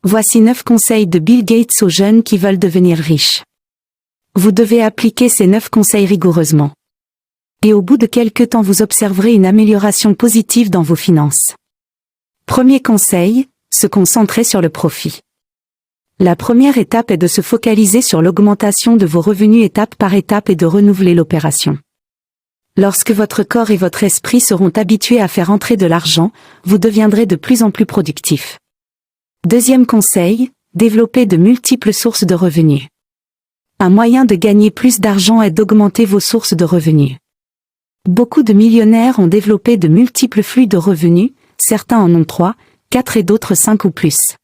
Voici 9 conseils de Bill Gates aux jeunes qui veulent devenir riches. Vous devez appliquer ces 9 conseils rigoureusement. Et au bout de quelques temps vous observerez une amélioration positive dans vos finances. Premier conseil, se concentrer sur le profit. La première étape est de se focaliser sur l'augmentation de vos revenus étape par étape et de renouveler l'opération. Lorsque votre corps et votre esprit seront habitués à faire entrer de l'argent, vous deviendrez de plus en plus productif. Deuxième conseil, développer de multiples sources de revenus. Un moyen de gagner plus d'argent est d'augmenter vos sources de revenus. Beaucoup de millionnaires ont développé de multiples flux de revenus, certains en ont 3, 4 et d'autres 5 ou plus.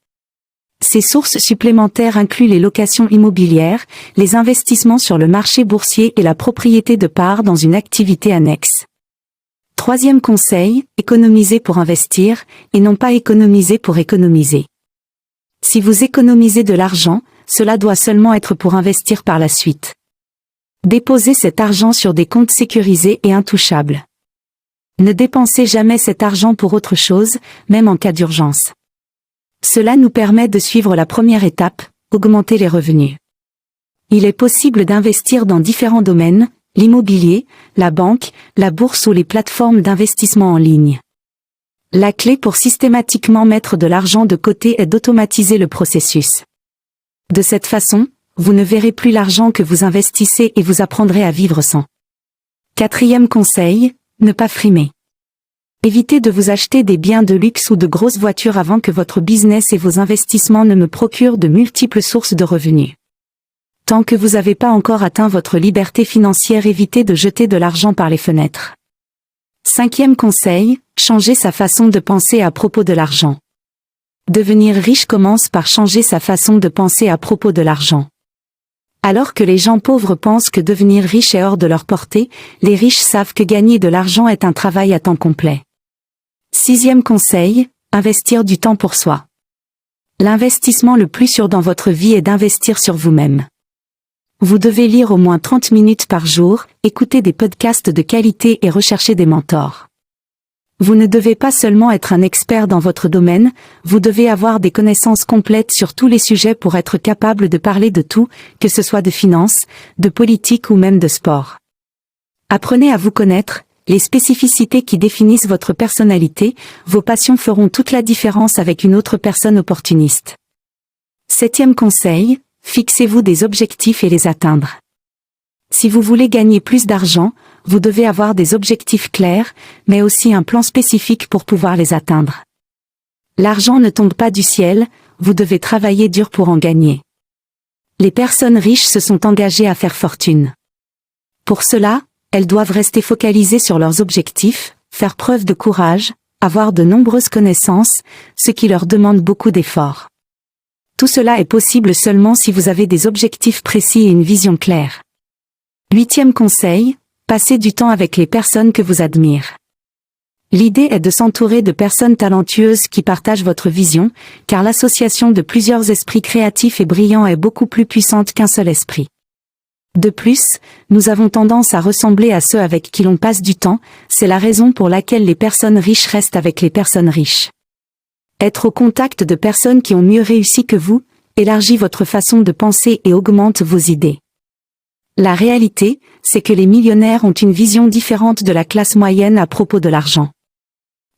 Ces sources supplémentaires incluent les locations immobilières, les investissements sur le marché boursier et la propriété de parts dans une activité annexe. Troisième conseil, économiser pour investir, et non pas économiser pour économiser. Si vous économisez de l'argent, cela doit seulement être pour investir par la suite. Déposez cet argent sur des comptes sécurisés et intouchables. Ne dépensez jamais cet argent pour autre chose, même en cas d'urgence. Cela nous permet de suivre la première étape, augmenter les revenus. Il est possible d'investir dans différents domaines, l'immobilier, la banque, la bourse ou les plateformes d'investissement en ligne. La clé pour systématiquement mettre de l'argent de côté est d'automatiser le processus. De cette façon, vous ne verrez plus l'argent que vous investissez et vous apprendrez à vivre sans. Quatrième conseil, ne pas frimer. Évitez de vous acheter des biens de luxe ou de grosses voitures avant que votre business et vos investissements ne me procurent de multiples sources de revenus. Tant que vous n'avez pas encore atteint votre liberté financière, évitez de jeter de l'argent par les fenêtres. Cinquième conseil, changer sa façon de penser à propos de l'argent. Devenir riche commence par changer sa façon de penser à propos de l'argent. Alors que les gens pauvres pensent que devenir riche est hors de leur portée, les riches savent que gagner de l'argent est un travail à temps complet. Sixième conseil, investir du temps pour soi. L'investissement le plus sûr dans votre vie est d'investir sur vous-même. Vous devez lire au moins 30 minutes par jour, écouter des podcasts de qualité et rechercher des mentors. Vous ne devez pas seulement être un expert dans votre domaine, vous devez avoir des connaissances complètes sur tous les sujets pour être capable de parler de tout, que ce soit de finance, de politique ou même de sport. Apprenez à vous connaître, les spécificités qui définissent votre personnalité, vos passions feront toute la différence avec une autre personne opportuniste. Septième conseil, fixez-vous des objectifs et les atteindre. Si vous voulez gagner plus d'argent, vous devez avoir des objectifs clairs, mais aussi un plan spécifique pour pouvoir les atteindre. L'argent ne tombe pas du ciel, vous devez travailler dur pour en gagner. Les personnes riches se sont engagées à faire fortune. Pour cela, elles doivent rester focalisées sur leurs objectifs, faire preuve de courage, avoir de nombreuses connaissances, ce qui leur demande beaucoup d'efforts. Tout cela est possible seulement si vous avez des objectifs précis et une vision claire. Huitième conseil, passez du temps avec les personnes que vous admirez. L'idée est de s'entourer de personnes talentueuses qui partagent votre vision, car l'association de plusieurs esprits créatifs et brillants est beaucoup plus puissante qu'un seul esprit. De plus, nous avons tendance à ressembler à ceux avec qui l'on passe du temps, c'est la raison pour laquelle les personnes riches restent avec les personnes riches. Être au contact de personnes qui ont mieux réussi que vous, élargit votre façon de penser et augmente vos idées. La réalité, c'est que les millionnaires ont une vision différente de la classe moyenne à propos de l'argent.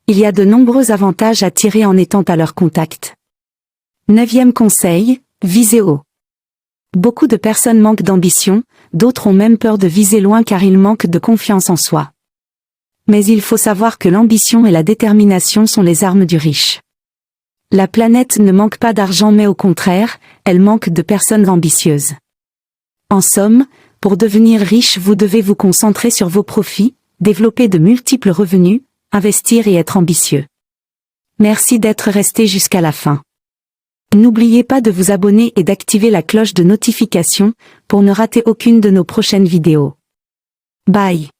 Il y a de nombreux avantages à tirer en étant à leur contact. Neuvième conseil, visez haut. Beaucoup de personnes manquent d'ambition, d'autres ont même peur de viser loin car ils manquent de confiance en soi. Mais il faut savoir que l'ambition et la détermination sont les armes du riche. La planète ne manque pas d'argent mais au contraire, elle manque de personnes ambitieuses. En somme, pour devenir riche vous devez vous concentrer sur vos profits, développer de multiples revenus, investir et être ambitieux. Merci d'être resté jusqu'à la fin. N'oubliez pas de vous abonner et d'activer la cloche de notification pour ne rater aucune de nos prochaines vidéos. Bye.